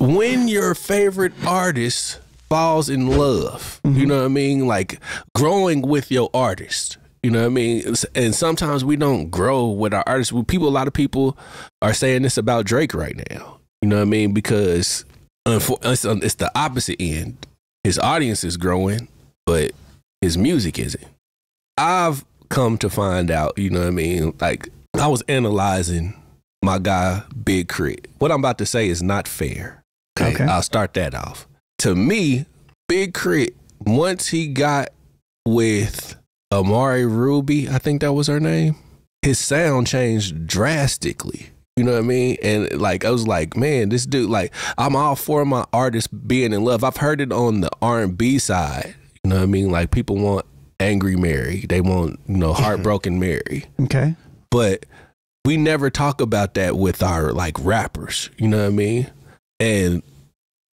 when your favorite artist falls in love, you know what I mean? Like growing with your artist, you know what I mean? And sometimes we don't grow with our artists. A lot of people are saying this about Drake right now, you know what I mean? Because it's the opposite end. His audience is growing, but his music isn't. I've come to find out, you know what I mean? Like I was analyzing my guy, Big Crit. What I'm about to say is not fair. Okay. I'll start that off. To me, Big Crit, once he got with Amari Ruby, I think that was her name, his sound changed drastically. You know what I mean? And like, I was like, man, this dude, like, I'm all for my artists being in love. I've heard it on the R&B side. You know what I mean? Like, people want Angry Mary. They want, you know, Heartbroken Mary. Okay. But we never talk about that with our, like, rappers. You know what I mean? And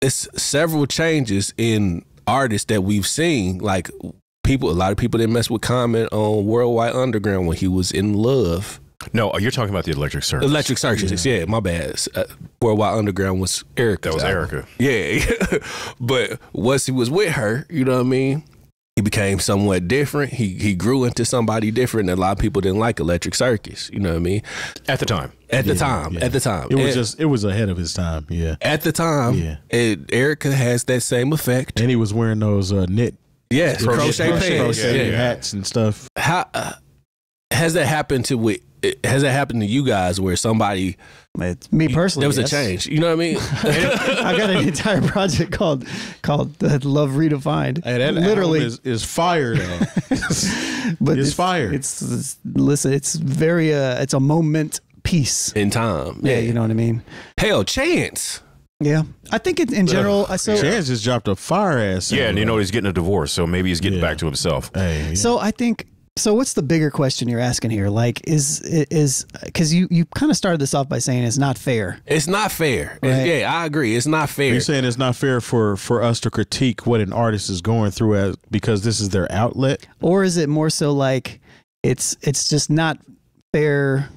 it's several changes in artists that we've seen. Like, a lot of people didn't mess with Common on Worldwide Underground when he was in love. No, you're talking about the Electric Circus. Electric Circus, yeah, my bad. Worldwide Underground was Erica. That was Erica. Yeah. But once he was with her, you know what I mean? He became somewhat different. He grew into somebody different. And a lot of people didn't like Electric Circus, you know what I mean? At the time. At the time. It was ahead of his time, yeah. At the time, Erica has that same effect. And he was wearing those knit. Yes, crochet pants. Hats and stuff. How has that happened to you guys where somebody, me personally, there was a change, you know what I mean? I got an entire project called Love Redefined. Hey, that literally is fire though. But it's fire. Listen, it's very it's a moment piece in time. Yeah, you know what I mean? Hell, Chance. Yeah, I think in general, Chance just dropped a fire ass. Yeah, and you know he's getting a divorce, so maybe he's getting back to himself. Hey, yeah. So I think. So what's the bigger question you're asking here? Like, is because you kind of started this off by saying it's not fair. It's not fair. Right? Yeah, I agree. It's not fair. You're saying it's not fair for us to critique what an artist is going through because this is their outlet? Or is it more so like it's just not fair?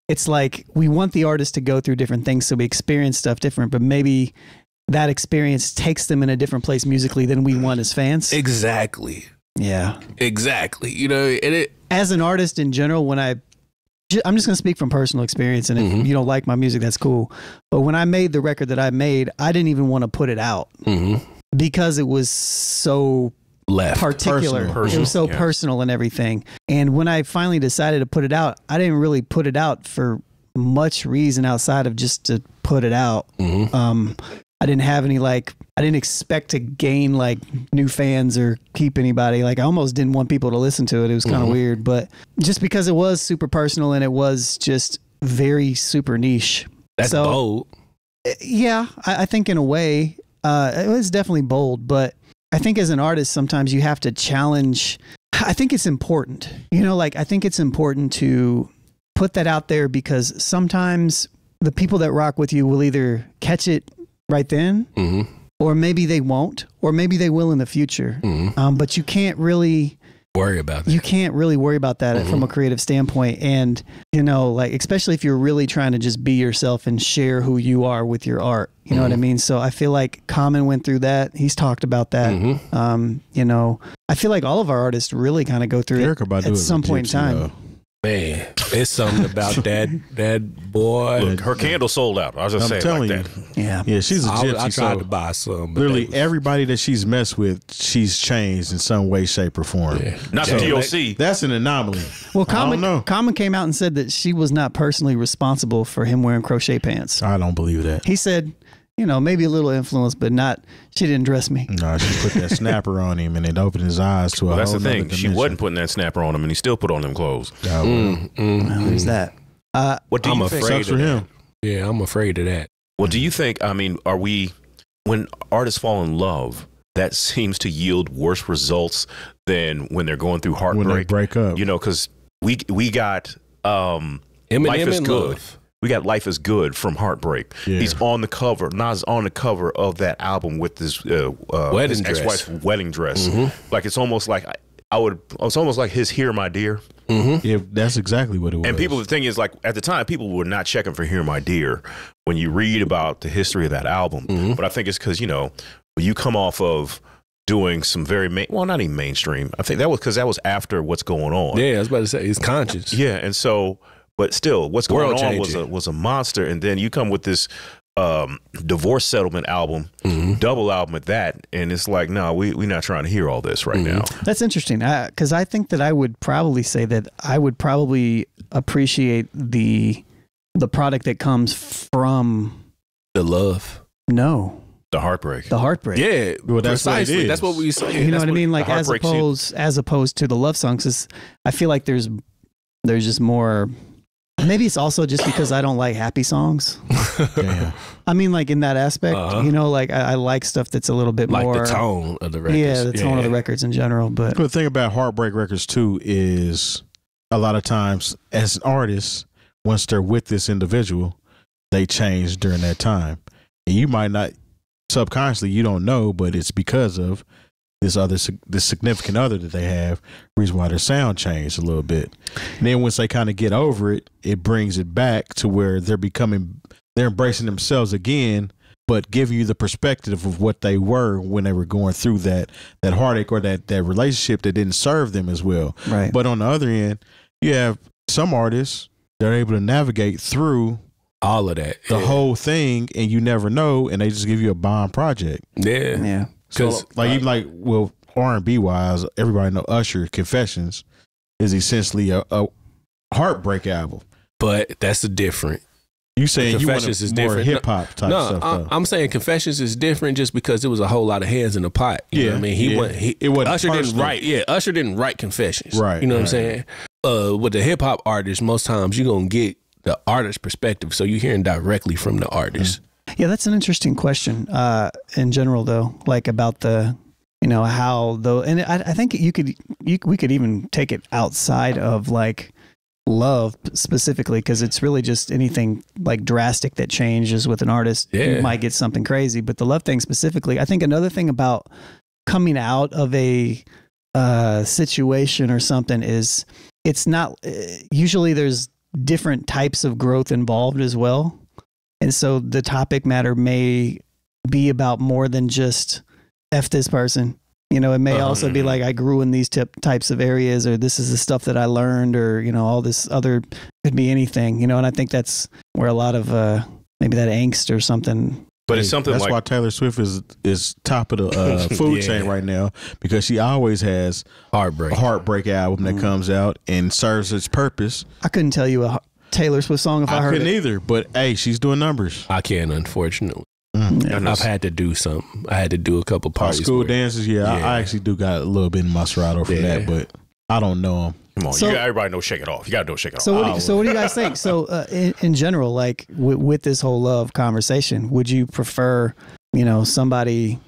It's like we want the artist to go through different things so we experience stuff different, but maybe that experience takes them in a different place musically than we want as fans. Exactly. Yeah, exactly. You know, and as an artist in general, when I'm just going to speak from personal experience, and if you don't like my music, that's cool. But when I made the record that I made, I didn't even want to put it out because it was so particular. Personal. It was so personal and everything. And when I finally decided to put it out, I didn't really put it out for much reason outside of just to put it out. I didn't have any I didn't expect to gain like new fans or keep anybody. Like I almost didn't want people to listen to it. It was kind of weird, but just because it was super personal and it was just very super niche. That's bold. Yeah, I think in a way it was definitely bold, but I think as an artist, sometimes you have to challenge. I think it's important, you know, like I think it's important to put that out there because sometimes the people that rock with you will either catch it right then, or maybe they won't, or maybe they will in the future. But you can't really worry about that. You can't really worry about that from a creative standpoint. And, you know, like, especially if you're really trying to just be yourself and share who you are with your art. You know what I mean? So I feel like Common went through that. He's talked about that. You know, I feel like all of our artists really kind of go through it at some point in time. Man, it's something about that boy. Look, her candle sold out. I was just saying like that. Yeah, she's a gypsy. I tried to buy some. Literally everybody that she's messed with, she's changed in some way, shape, or form. Yeah. Not the DOC. That's an anomaly. Well, Common came out and said that she was not personally responsible for him wearing crochet pants. I don't believe that. He said, you know, maybe a little influence, but not. She didn't dress me. No, she put that snapper on him, and it opened his eyes to a whole That's the thing. dimension. She wasn't putting that snapper on him, and he still put on them clothes. Well, there's that. What do you think? Sucks for him. Yeah, I'm afraid of that. Well, do you think? I mean, when artists fall in love, that seems to yield worse results than when they're going through heartbreak. When they break up, you know, because we got Eminem Life is Good. Love. We got Life is Good from Heartbreak. Yeah. He's on the cover. Nas on the cover of that album with his ex-wife's wedding dress. Like it's almost like it's almost like his "Here, My Dear." Yeah, that's exactly what it was. And people, the thing is, like at the time, people were not checking for "Hear My Dear" when you read about the history of that album. But I think it's because, you know, when you come off of doing some very not even mainstream. I think that was because that was after What's Going On. Yeah, I was about to say it's conscious. Yeah, and so, but still, What's Going On was a monster, and then you come with this divorce settlement album, double album at that, and it's like, no, we're not trying to hear all this right now. That's interesting, because I think that I would probably say that I would probably appreciate the product that comes from the love. No. The heartbreak. The heartbreak. Yeah, well, that's precisely. what it is. That's what we say. You know what I mean? Like as opposed to the love songs, I feel like there's just more. Maybe it's also just because I don't like happy songs. Yeah. I mean, like in that aspect, you know, like I like stuff that's a little bit like more the tone of the records. Yeah, the tone of the records in general. But the thing about heartbreak records too is a lot of times as an artist, once they're with this individual, they change during that time, and you might not subconsciously, you don't know, but it's because of this significant other that they have, reason why their sound changed a little bit. And then once they kind of get over it, it brings it back to where they're embracing themselves again, but giving you the perspective of what they were when they were going through that heartache or that relationship that didn't serve them as well. Right. But on the other end, you have some artists that are able to navigate through all of that, the whole thing, and you never know, and they just give you a bomb project. Yeah. So even well, R&B wise, everybody know Usher Confessions is essentially a heartbreak album. But that's a different. You saying Confessions you is want more different. hip hop type stuff? No, I'm saying Confessions is different just because it was a whole lot of hands in the pot. You know what I mean, it wasn't Usher personal. didn't write. Yeah, Usher didn't write Confessions. Right. You know what I'm saying? With the hip hop artists, most times you're gonna get the artist perspective, so you're hearing directly from the artist. Yeah, that's an interesting question. In general, though, like about the, you know, how though, and I think we could even take it outside of like love specifically, because it's really just anything like drastic that changes with an artist. Yeah. You might get something crazy, but the love thing specifically, I think another thing about coming out of a situation or something is it's not usually there's different types of growth involved as well. And so the topic matter may be about more than just F this person. You know, it may also be like, I grew in these types of areas, or this is the stuff that I learned, or, you know, all this other, could be anything, you know, and I think that's where a lot of maybe that angst or something. But it's something that's like why Taylor Swift is top of the food chain right now, because she always has a heartbreak album that comes out and serves its purpose. I couldn't tell you a Taylor Swift song if I heard it. I couldn't either, but hey, she's doing numbers. I can't, unfortunately. I've had to do something. I had to do a couple parties. School dances, I actually do got a little bit in my Serato from that, but I don't know them. Come on, everybody knows Shake It Off. You got to know Shake It Off. So what do you guys think? So in general, like with this whole love conversation, would you prefer, you know, somebody?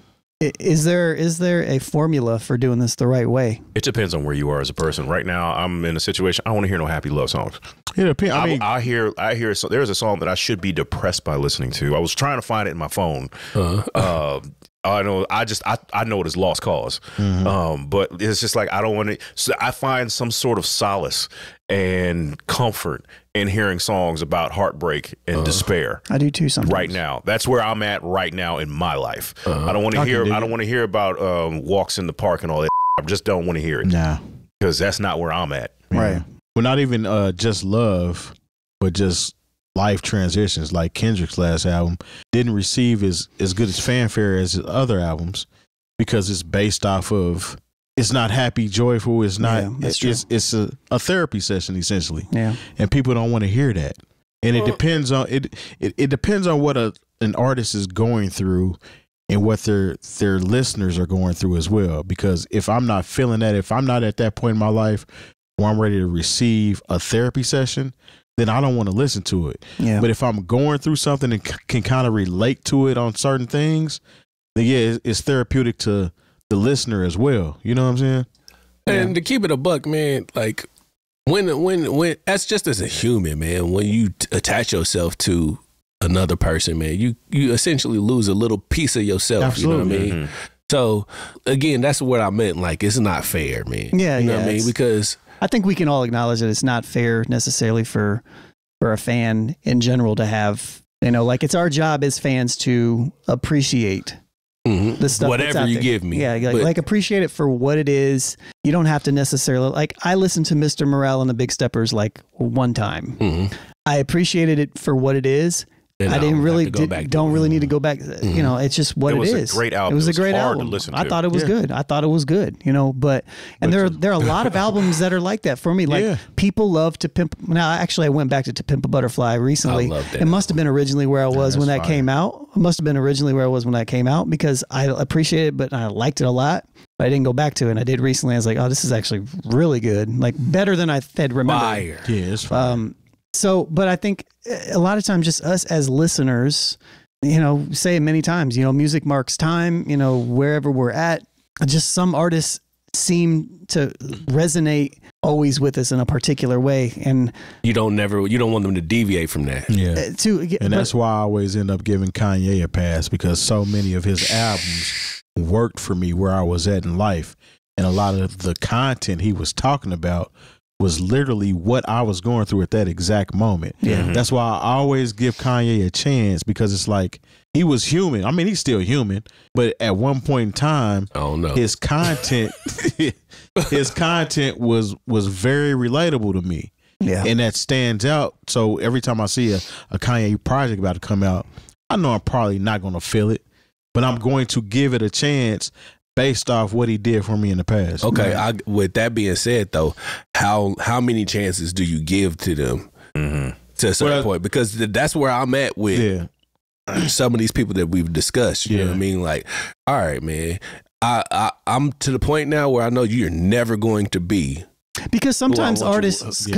Is there a formula for doing this the right way? It depends on where you are as a person. Right now, I'm in a situation, I don't want to hear no happy love songs. It depends. I hear. So there's a song that I should be depressed by listening to. I was trying to find it in my phone. I know. I know it is Lost Cause. But it's just like I don't want to. So I find some sort of solace and comfort in hearing songs about heartbreak and despair. I do too sometimes. Right now, that's where I'm at right now in my life. I don't want to hear. I don't want to hear about walks in the park and all that. I just don't want to hear it. Nah, because that's not where I'm at. Right. Well, not even just love, but just life transitions. Like Kendrick's last album didn't receive as good as fanfare as his other albums because it's based off of. It's not happy, joyful. It's not. It's a therapy session essentially. Yeah. And people don't want to hear that. And it depends on it. It depends on what an artist is going through and what their listeners are going through as well. Because if I'm not feeling that, if I'm not at that point in my life where I'm ready to receive a therapy session, then I don't want to listen to it. Yeah. But if I'm going through something and can kind of relate to it on certain things, then yeah, it's therapeutic to the listener as well. You know what I'm saying? And to keep it a buck, man, like when that's just as a human, man, when you attach yourself to another person, man, you essentially lose a little piece of yourself. Absolutely. You know what I mean? So again, that's what I meant. Like, it's not fair, man. Yeah. You know what I mean? Because I think we can all acknowledge that it's not fair necessarily for a fan in general to have, you know, like it's our job as fans to appreciate the stuff. Whatever you give me. Yeah, like appreciate it for what it is. You don't have to necessarily, like, I listened to Mr. Morale and the Big Steppers like one time. I appreciated it for what it is. I didn't really don't really need to go back. You know, it's just what it is. It was a great album. It was a great hard album. to listen to. I thought it was good. I thought it was good. You know, but there are a lot of albums that are like that for me. Like people love To Pimp. Now, actually, I went back to Pimp a Butterfly recently. I love that. It must have been originally where I was when that came out. It must have been originally where I was when that came out because I appreciated it, but I liked it a lot. But I didn't go back to it. And I did recently. I was like, oh, this is actually really good. Like better than I had remembered. Fire. Yeah, it's fire. So, but I think a lot of times just us as listeners, you know, say it many times, you know, music marks time, you know, wherever we're at, just some artists seem to resonate always with us in a particular way. And you don't want them to deviate from that. Yeah. And that's why I always end up giving Kanye a pass because so many of his albums worked for me where I was at in life. And a lot of the content he was talking about was literally what I was going through at that exact moment. Yeah. That's why I always give Kanye a chance because it's like he was human. I mean, he's still human, but at one point in time, his content was very relatable to me. Yeah. And that stands out. So every time I see a Kanye project about to come out, I know I'm probably not going to feel it, but I'm going to give it a chance based off what he did for me in the past. Okay, with that being said, though, how many chances do you give to them to a certain point? Because that's where I'm at with some of these people that we've discussed. You know what I mean? Like, all right, man, I'm to the point now where I know you're never going to be. Because sometimes artists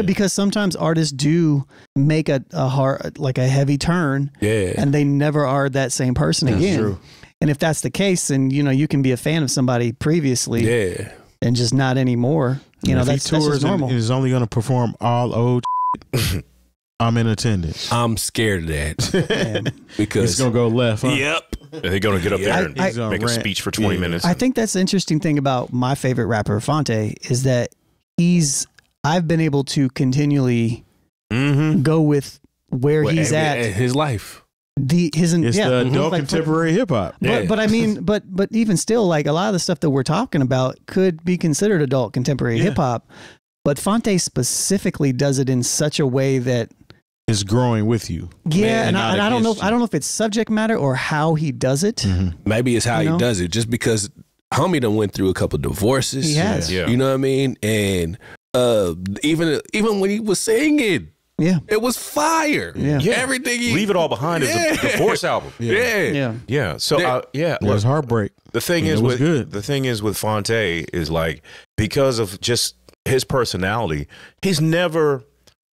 do make a hard, like a heavy turn, and they never are that same person again. True. And if that's the case, then, you know, you can be a fan of somebody previously and just not anymore. You know, that's just normal. And is only going to perform all old shit, I'm in attendance. I'm scared of that. Because it's going to go left. Huh? Yep. They're going to get up there and make a speech for 20 minutes. I think that's the interesting thing about my favorite rapper, Fonte, is that I've been able to continually go with where he's at in his life. The adult contemporary hip hop. But I mean, but even still, like a lot of the stuff that we're talking about could be considered adult contemporary hip hop. But Fonte specifically does it in such a way that is growing with you. Yeah, and I don't know. I don't know if it's subject matter or how he does it. Maybe it's how he does it. Just because homie done went through a couple divorces. He has. Yeah. You know what I mean? And even when he was singing. Yeah, it was fire. Yeah, everything. Leave It All Behind is a divorce album. Yeah. So it was heartbreak. The thing is with Fonte is like because of just his personality, he's never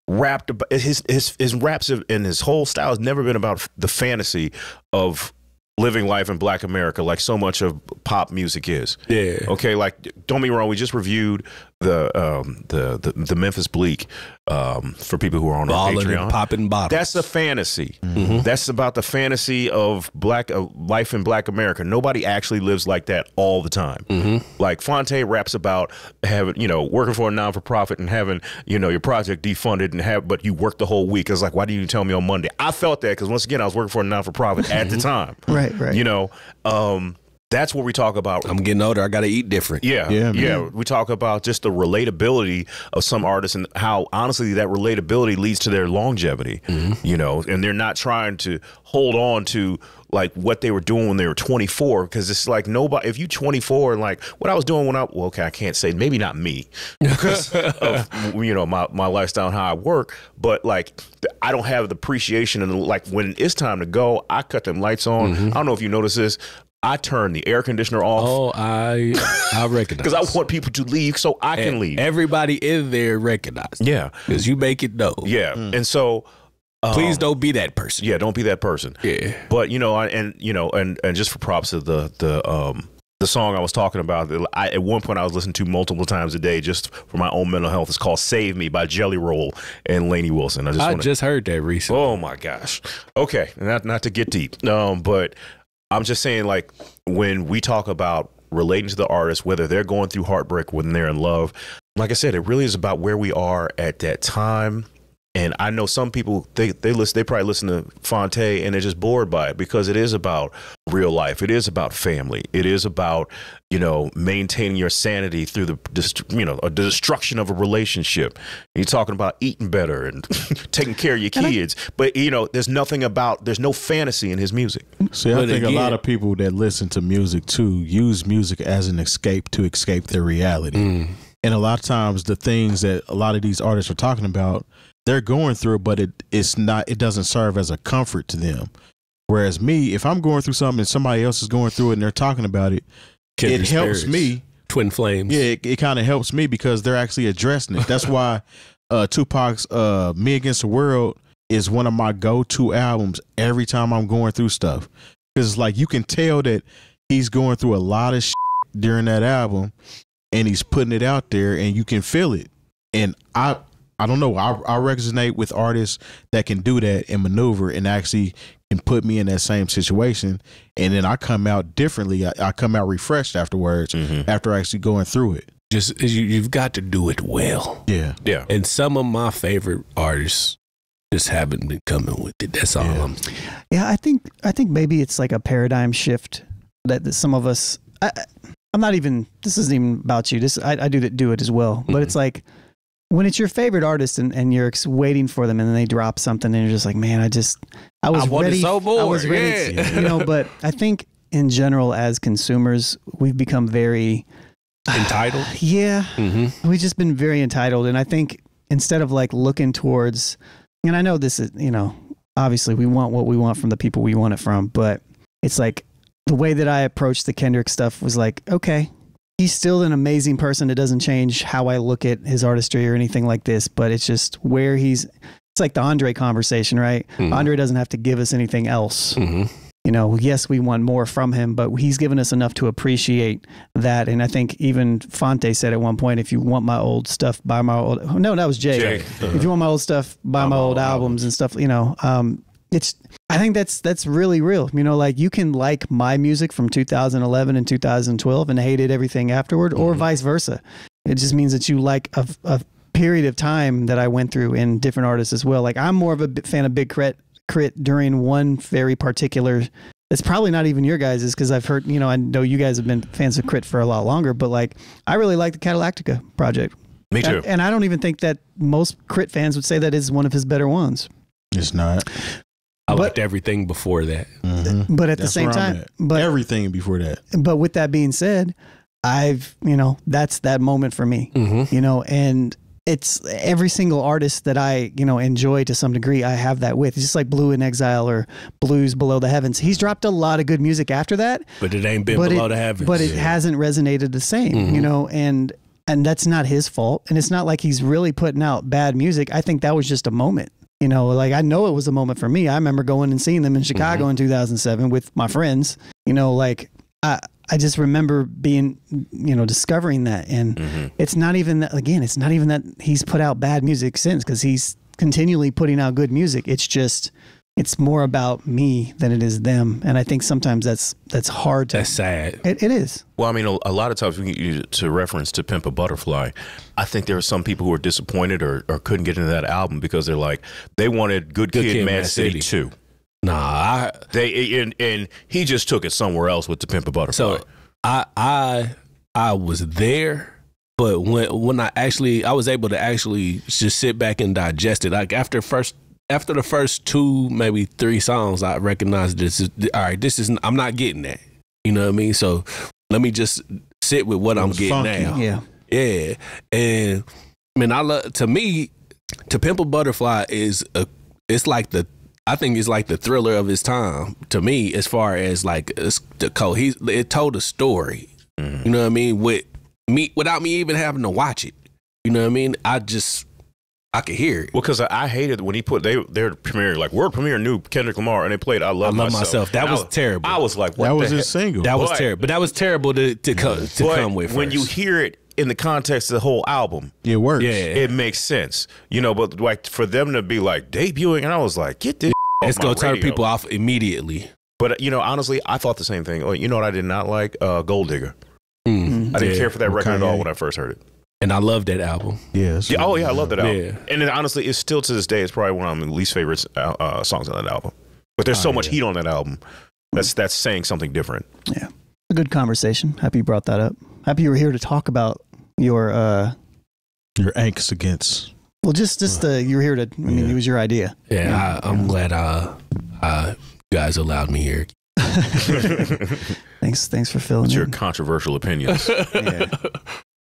rapped about his raps and his whole style has never been about the fantasy of living life in Black America like so much of pop music is. Yeah. Okay. Like, don't be wrong. We just reviewed the Memphis Bleak for people who are on our Patreon. Popping bottles. That's a fantasy. That's about the fantasy of life in Black America. Nobody actually lives like that all the time. Like Fonte raps about having, working for a non-for-profit and having, your project defunded but you work the whole week. It's like, why didn't you tell me on Monday? I felt that because once again, I was working for a non-for-profit at the time. Right. That's what we talk about. I'm getting older. I got to eat different. Yeah. We talk about just the relatability of some artists and how honestly that relatability leads to their longevity, and they're not trying to hold on to like what they were doing when they were 24. Cause it's like nobody, if you 24 and like what I was doing I can't say, maybe not me because of, my lifestyle and how I work, but like I don't have the appreciation and like when it's time to go, I cut them lights on. I don't know if you notice this. I turn the air conditioner off. Oh, I recognize. Because I want people to leave so I can leave. Everybody in there recognize. Yeah. Because you make it known. Yeah. And so please don't be that person. Yeah, don't be that person. Yeah. But and just for props to the song I was talking about, at one point I was listening to multiple times a day just for my own mental health. It's called Save Me by Jelly Roll and Lainey Wilson. I just heard that recently. Oh my gosh. Okay. Not to get deep. But I'm just saying, like, when we talk about relating to the artist, whether they're going through heartbreak, when they're in love, like I said, it really is about where we are at that time. And I know some people, they probably listen to Fonte and they're just bored by it, because it is about real life. It is about family. It is about, you know, maintaining your sanity through the destruction of a relationship. And you're talking about eating better and taking care of your kids. But, you know, there's no fantasy in his music. See, I think a lot of people that listen to music too use music as an escape to escape their reality. And a lot of times the things that a lot of these artists are talking about, they're going through, but it doesn't serve as a comfort to them. Whereas me, if I'm going through something and somebody else is going through it and they're talking about it, it helps me. Twin Flames. Yeah, it kind of helps me because they're actually addressing it. That's why Tupac's Me Against the World is one of my go-to albums every time I'm going through stuff. Because like you can tell that he's going through a lot of shit during that album and he's putting it out there and you can feel it. And I don't know. I resonate with artists that can do that and maneuver and actually can put me in that same situation. And then I come out differently. I come out refreshed afterwards after actually going through it. Just you've got to do it well. Yeah. Yeah. And some of my favorite artists just haven't been coming with it. That's all I'm saying. Yeah, I think maybe it's like a paradigm shift that some of us. I'm not even. This isn't even about you. I do it as well. But it's like, when it's your favorite artist and you're waiting for them and then they drop something and you're just like, man, I was ready. So bored. I was ready, you know. But I think in general, as consumers, we've become very entitled. Yeah, we've just been very entitled, and I think instead of like looking towards, and I know this is, you know, obviously we want what we want from the people we want it from, but it's like the way that I approached the Kendrick stuff was like, okay, he's still an amazing person. It doesn't change how I look at his artistry or anything like this, but it's just where it's like the Andre conversation, right? Andre doesn't have to give us anything else. You know, yes, we want more from him, but he's given us enough to appreciate that. And I think even Fonte said at one point, if you want my old stuff, buy my old, no, that was Jay. If you want my old stuff, buy my old albums and stuff, you know, I think that's really real. You know, like you can like my music from 2011 and 2012 and hated everything afterward, or vice versa. It just means that you like a period of time that I went through in different artists as well. Like I'm more of a fan of Big Crit during one very particular. It's probably not even your guys's, because I've heard, you know, I know you guys have been fans of Crit for a lot longer, but like I really like the 𝐀𝐁𝐿𝐴ctica project. Me too. And I don't even think that most Crit fans would say that is one of his better ones. It's not. I liked everything before that. But at the same time, but everything before that. But with that being said, you know, that's that moment for me, you know, and it's every single artist that I, you know, enjoy to some degree, I have that with. It's just like Blue in Exile or Blues Below the Heavens. He's dropped a lot of good music after that. But it ain't been Below the Heavens. But it hasn't resonated the same, you know, and that's not his fault. And it's not like he's really putting out bad music. I think that was just a moment. You know, like I know it was a moment for me. I remember going and seeing them in Chicago in 2007 with my friends. You know, like I just remember being, you know, discovering that. And it's not even that, again, it's not even that he's put out bad music since, because he's continually putting out good music. It's just, it's more about me than it is them. And I think sometimes that's hard to. That's sad. It is. Well, I mean, a lot of times we can use it to reference to Pimp a Butterfly. I think there are some people who are disappointed or couldn't get into that album because they're like, they wanted Good Kid, Mad City 2. Nah, and he just took it somewhere else with the Pimp a Butterfly. So I was there, but when I was able to actually just sit back and digest it. Like after the first 2, maybe 3 songs, I recognized this is all right. I'm not getting that. You know what I mean? So let me just sit with what I'm getting now. Yeah. And I mean, To Pimp a Butterfly I think it's like the thriller of his time to me, as far as like it told a story. You know what I mean? Without me even having to watch it. You know what I mean? I could hear it. Well, because I hated when he put their premiere, like world premiere new Kendrick Lamar, and they played I Love Myself. That was terrible. I was like, what that was his single. That was terrible. But that was terrible to come with. When you hear it in the context of the whole album, it works. Yeah, it makes sense. You know, but like for them to be like debuting, and I was like, get this. It's gonna turn people off immediately. But you know, honestly, I thought the same thing. You know what I did not like? Gold Digger. I didn't care for that record at all when I first heard it. And I love that album. Yes. Yeah, oh yeah, I love that album. Yeah. And it, honestly, it's still to this day, it's probably one of my least favorite songs on that album. But there's so much heat on that album. That's saying something different. Yeah, a good conversation. Happy you brought that up. Happy you were here to talk about your angst against. Well, just you were here to. I mean, it was your idea. Yeah, I'm glad you guys allowed me here. Thanks for filling What's in. your controversial opinions? Yeah.